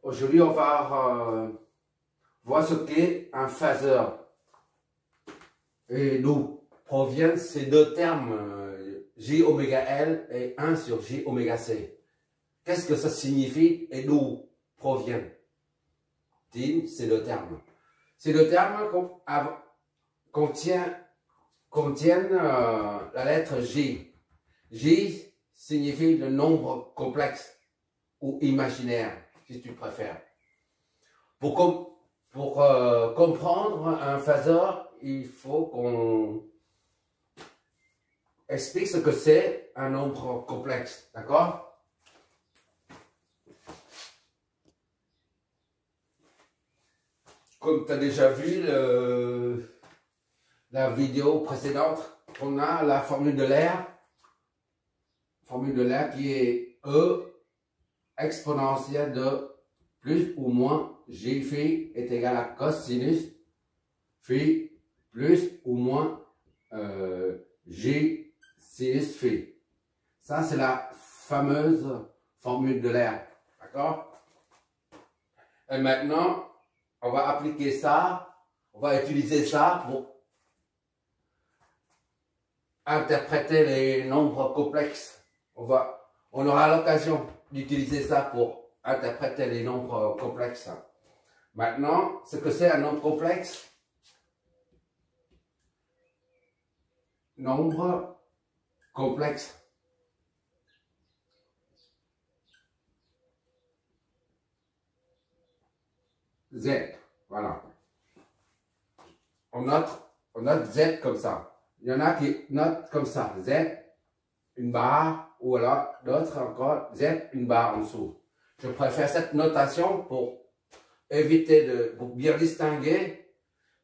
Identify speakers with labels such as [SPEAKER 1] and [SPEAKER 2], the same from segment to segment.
[SPEAKER 1] Aujourd'hui, on va voir ce qu'est un phaseur. Et d'où proviennent ces deux termes, J oméga L et 1 sur J oméga C. Qu'est-ce que ça signifie et d'où proviennent ces deux termes? Ces deux termes contiennent la lettre J. J signifie le nombre complexe ou imaginaire, si tu préfères. Pour comprendre un phaseur, il faut qu'on explique ce que c'est un nombre complexe, d'accord? Comme tu as déjà vu la vidéo précédente, on a la formule de l'air. Formule de l'air qui est E exponentielle de plus ou moins J phi est égal à cosinus phi plus ou moins J sinus phi. Ça, c'est la fameuse formule de l'air. D'accord? Et maintenant, on va appliquer ça, on va utiliser ça pour interpréter les nombres complexes. On aura l'occasion d'utiliser ça pour interpréter les nombres complexes. Maintenant, ce que c'est un nombre complexe? Nombre complexe. Z, voilà. On note Z comme ça. Il y en a qui notent comme ça, Z, une barre, ou alors d'autres encore, Z, une barre en dessous. Je préfère cette notation pour éviter pour bien distinguer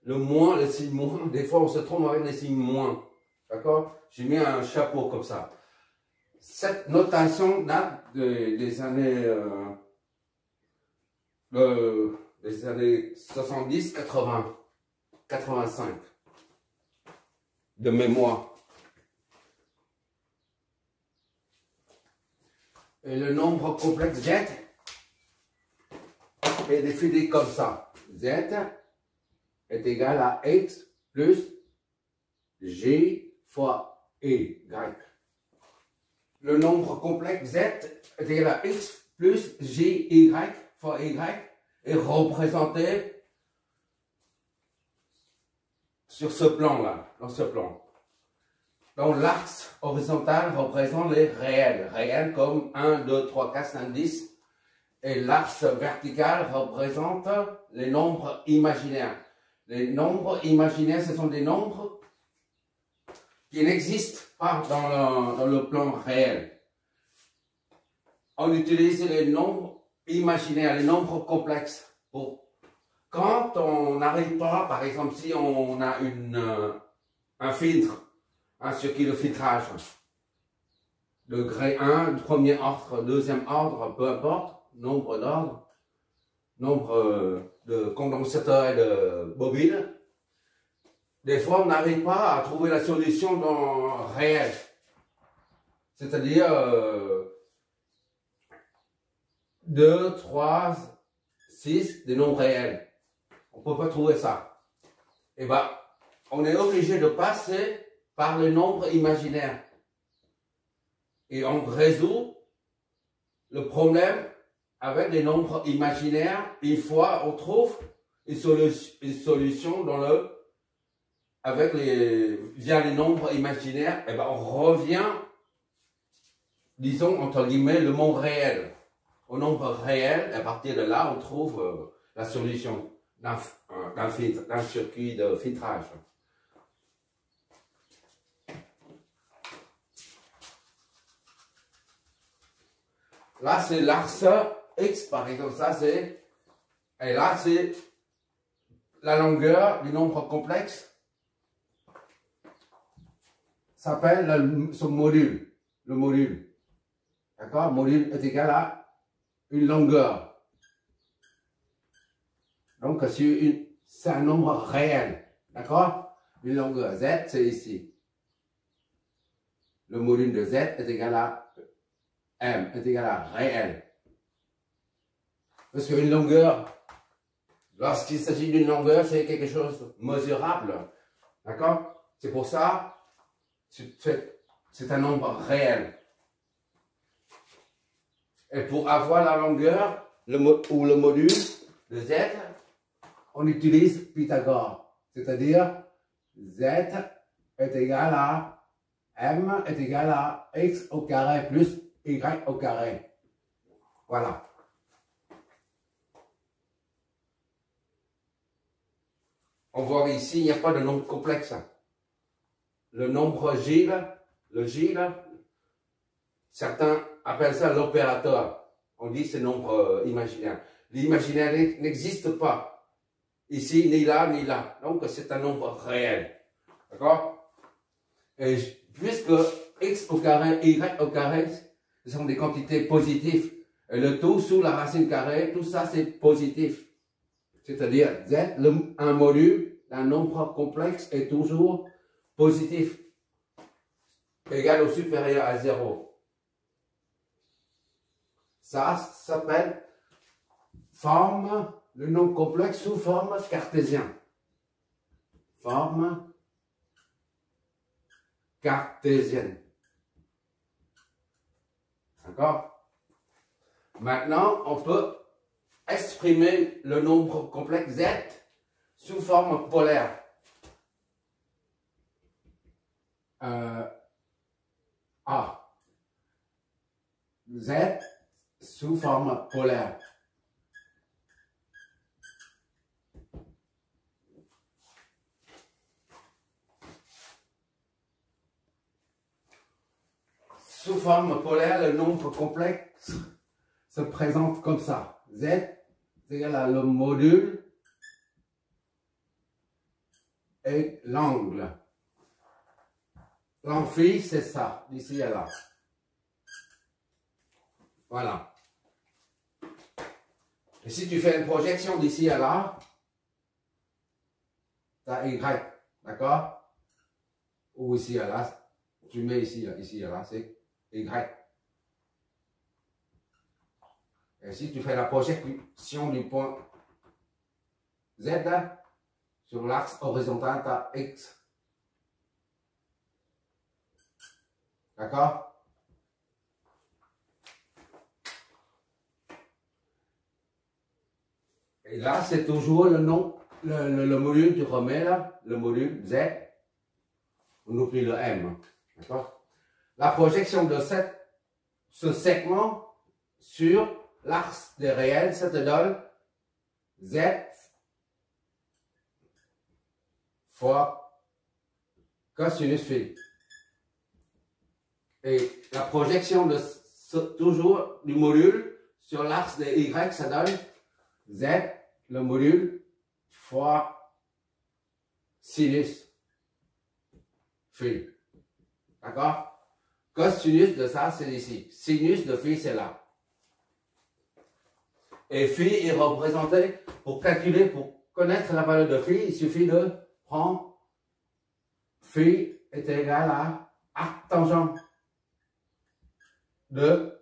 [SPEAKER 1] le moins, le signe moins. Des fois, on se trompe avec les signes moins. D'accord? J'ai mis un chapeau comme ça. Cette notation date des années 70, 80, 85 de mémoire. Et le nombre complexe Z est défini comme ça. Z est égal à X plus G fois Y. Le nombre complexe Z est égal à X plus GY fois Y est représenté sur ce plan-là, dans ce plan. Donc l'axe horizontal représente les réels. Réels comme 1, 2, 3, 4, 5, 10. Et l'axe vertical représente les nombres imaginaires. Les nombres imaginaires, ce sont des nombres qui n'existent pas dans le plan réel. On utilise les nombres imaginaires, les nombres complexes. Quand on n'arrive pas, par exemple, si on a un filtre, un circuit de filtrage, degré 1, premier ordre, deuxième ordre, peu importe, nombre d'ordre, nombre de condensateurs et de bobines, des fois on n'arrive pas à trouver la solution dans réel. C'est-à-dire 2, 3, 6, des nombres réels. On ne peut pas trouver ça. Et bien, on est obligé de passer par les nombres imaginaires. Et on résout le problème avec les nombres imaginaires. Une fois on trouve une solution via les nombres imaginaires, et ben on revient, disons entre guillemets, le monde réel. Au nombre réel, à partir de là, on trouve la solution d'un circuit de filtrage. Là, c'est l'axe X, par exemple, et là, c'est la longueur du nombre complexe, s'appelle son module, le module. D'accord? Module est égal à une longueur. Donc, c'est un nombre réel. D'accord? Une longueur Z, c'est ici. Le module de Z est égal à M, est égal à réel. Parce qu'une longueur, lorsqu'il s'agit d'une longueur, c'est quelque chose de mesurable. D'accord? C'est pour ça, c'est un nombre réel. Et pour avoir la longueur, ou le module de z, on utilise Pythagore. C'est-à-dire, z est égal à m est égal à x au carré plus y au carré. Voilà. On voit ici, il n'y a pas de nombre complexe. Le nombre Gilles, le Gilles, certains appellent ça l'opérateur. On dit c'est nombre imaginaire. L'imaginaire n'existe pas. Ici, ni là, ni là. Donc, c'est un nombre réel. D'accord? Et puisque x au carré, y au carré, ce sont des quantités positives. Et le tout sous la racine carrée, tout ça, c'est positif. C'est-à-dire, z, un module d'un nombre complexe est toujours positif. Égal ou supérieur à 0. Ça s'appelle forme, le nombre complexe sous forme cartésienne. Forme cartésienne. D'accord? Maintenant, on peut exprimer le nombre complexe z sous forme polaire. A. Z sous forme polaire. Sous forme polaire, le nombre complexe se présente comme ça. Z est égal à le module et l'angle. L'amphi, c'est ça, d'ici à là. Voilà. Et si tu fais une projection d'ici à là, tu as Y, d'accord? Ou ici à là, tu mets ici à là, c'est Y. Et si tu fais la projection du point Z sur l'axe horizontal, tu as X. D'accord? Et là, c'est toujours le nom, le module, tu remets là, le module Z, on oublie le M. D'accord? La projection de ce segment sur l'axe des réels, ça te donne Z fois cosinus phi. Et la projection de toujours du module sur l'axe des Y, ça donne Z, le module, fois sinus phi. D'accord? Cosinus de ça, c'est ici. Sinus de phi, c'est là. Et phi est représenté, pour calculer, pour connaître la valeur de phi, il suffit de prendre phi est égal à arc tangent de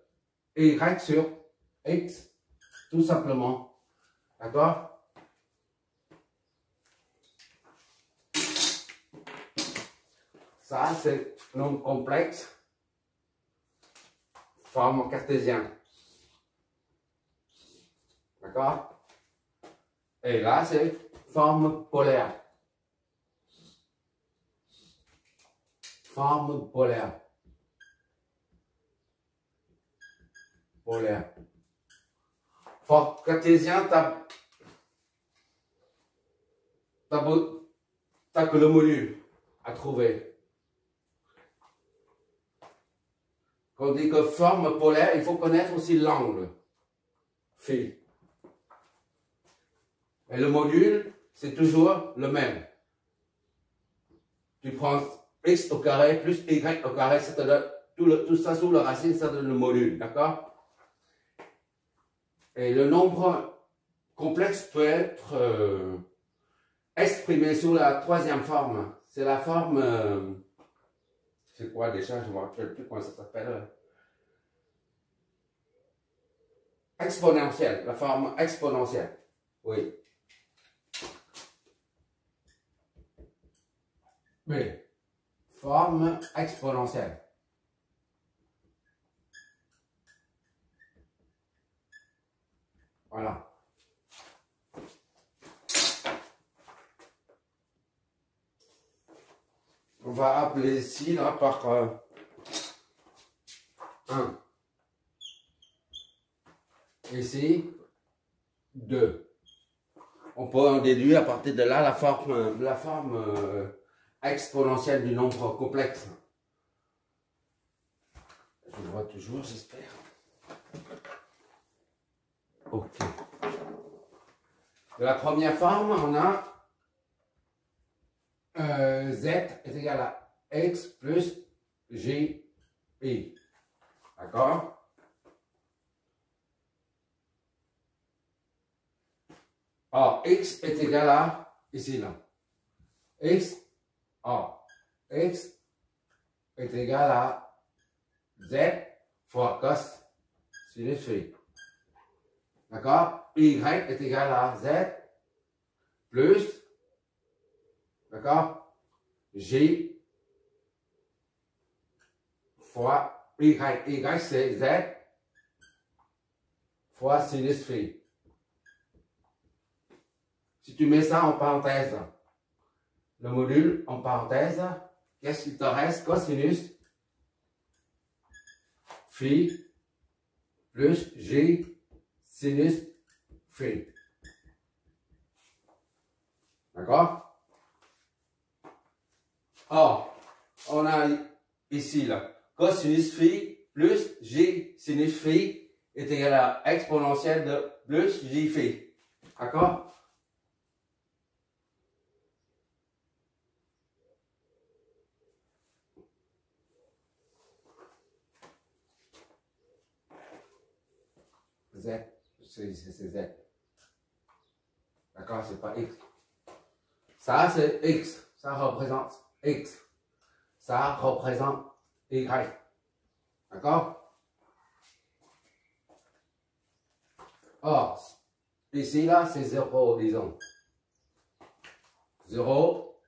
[SPEAKER 1] y sur x, tout simplement. D'accord? Ça, c'est nombre complexe, forme cartésienne. D'accord? Et là, c'est forme polaire. Forme polaire. Polaire. Forme cartésien, t'as que le module à trouver. Quand on dit que forme polaire, il faut connaître aussi l'angle. Phi. Et le module, c'est toujours le même. Tu prends x au carré plus y au carré, ça te donne tout ça sous la racine, ça donne le module, d'accord? Et le nombre complexe peut être exprimé sous la troisième forme. C'est la forme... c'est quoi déjà? Je ne me rappelle plus comment ça s'appelle. exponentielle, la forme exponentielle. Oui. B. Forme exponentielle. Voilà. On va appeler ici là par 1. Ici, 2. On peut en déduire à partir de là la forme exponentielle du nombre complexe. Je le vois toujours, j'espère. Ok. De la première forme, on a z est égal à x plus g i. D'accord? Or, x est égal à, ici là, x est égal à z fois cos sinus phi. D'accord? Y est égal à z plus, d'accord, J fois Y. Y c'est Z fois sinus phi. Si tu mets ça en parenthèse, le module en parenthèse, qu'est-ce qu'il te reste? Cosinus phi plus J sinus phi. D'accord? Or, on a ici là, cosinus phi plus J sinus phi est égal à exponentielle de plus J phi. D'accord? Z, c'est Z. D'accord? C'est pas X. Ça, c'est X. Ça représente X. Ça représente Y. D'accord? Or, ici, là, c'est 0, disons. 0,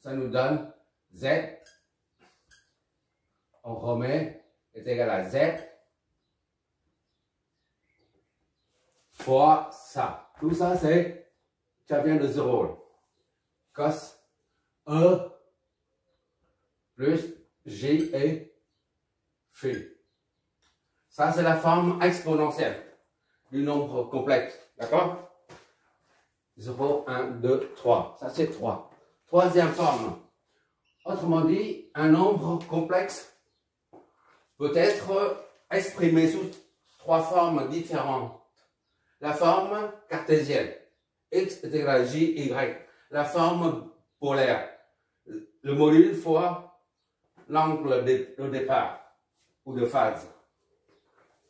[SPEAKER 1] ça nous donne Z. On remet, est égal à Z fois ça. Tout ça, ça vient de 0. Cos E plus J et phi. Ça, c'est la forme exponentielle du nombre complexe. D'accord? 0, 1, 2, 3. Ça, c'est 3. Troisième forme. Autrement dit, un nombre complexe peut être exprimé sous 3 formes différentes. La forme cartésienne, x est égal à j, y. La forme polaire, le module fois l'angle de départ ou de phase.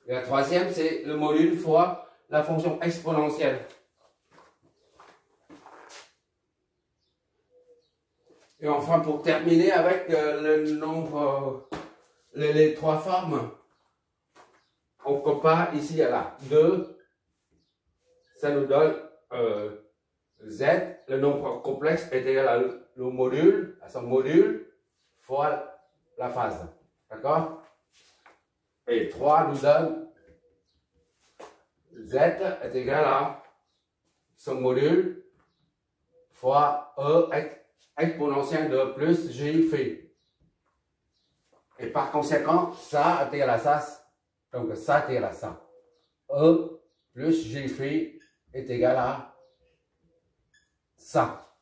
[SPEAKER 1] Et la troisième, c'est le module fois la fonction exponentielle. Et enfin, pour terminer avec le nombre, les 3 formes, on compare ici à là. 2, ça nous donne Z, le nombre complexe est égal à le module, à son module, fois la phase. D'accord? Et 3 nous donne Z est égal à son module, fois E exponentielle de plus J phi. Et par conséquent, ça est égal à ça. Donc ça est égal à ça. E plus J phi est égal à ça.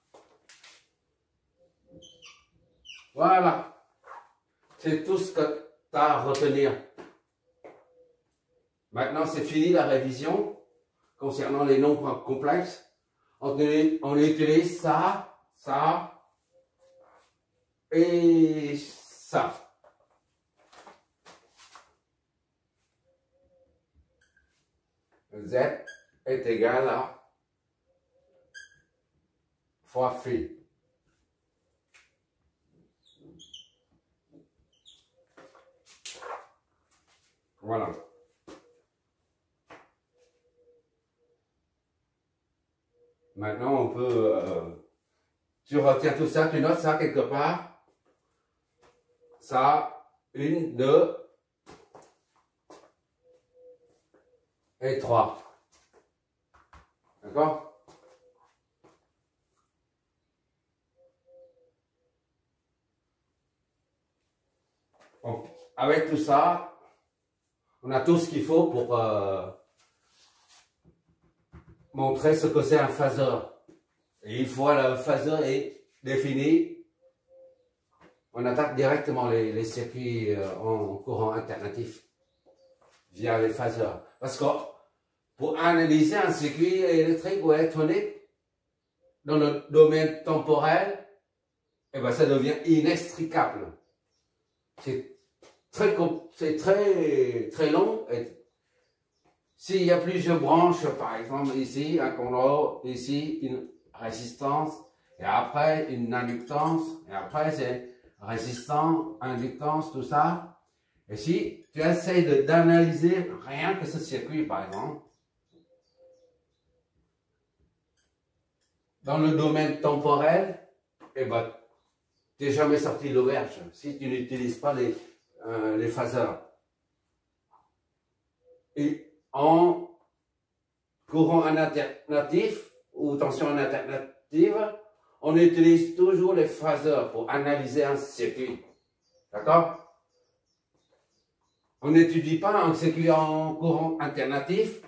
[SPEAKER 1] Voilà. C'est tout ce que tu as à retenir. Maintenant, c'est fini la révision concernant les nombres complexes. On utilise ça, ça et ça. Z est égal à fois phi. Voilà. Maintenant, on peut... tu retiens tout ça, tu notes ça quelque part. Ça, 1, 2 et 3. D'accord? Bon, avec tout ça, on a tout ce qu'il faut pour montrer ce que c'est un phaseur. Et une fois le phaseur est défini, on attaque directement les circuits en courant alternatif via les phaseurs. Parce que pour analyser un circuit électrique ou électronique dans le domaine temporel, eh ben, ça devient inextricable. C'est très long. S'il y a plusieurs branches, par exemple ici, un contrôle, ici une résistance, et après une inductance, et après c'est résistance, inductance, tout ça. Et si tu essaies d'analyser rien que ce circuit, par exemple, dans le domaine temporel, eh ben, tu n'es jamais sorti de l'auberge si tu n'utilises pas les phaseurs. Et en courant en alternatif ou tension en alternative, on utilise toujours les phaseurs pour analyser un circuit. D'accord? On n'étudie pas un circuit en courant alternatif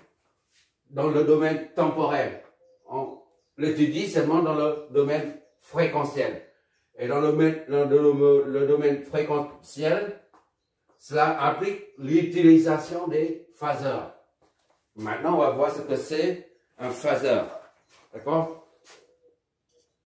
[SPEAKER 1] dans le domaine temporel. On l'étudie seulement dans le domaine fréquentiel. Et dans le domaine fréquentiel, cela implique l'utilisation des phaseurs. Maintenant, on va voir ce que c'est un phaseur. D'accord?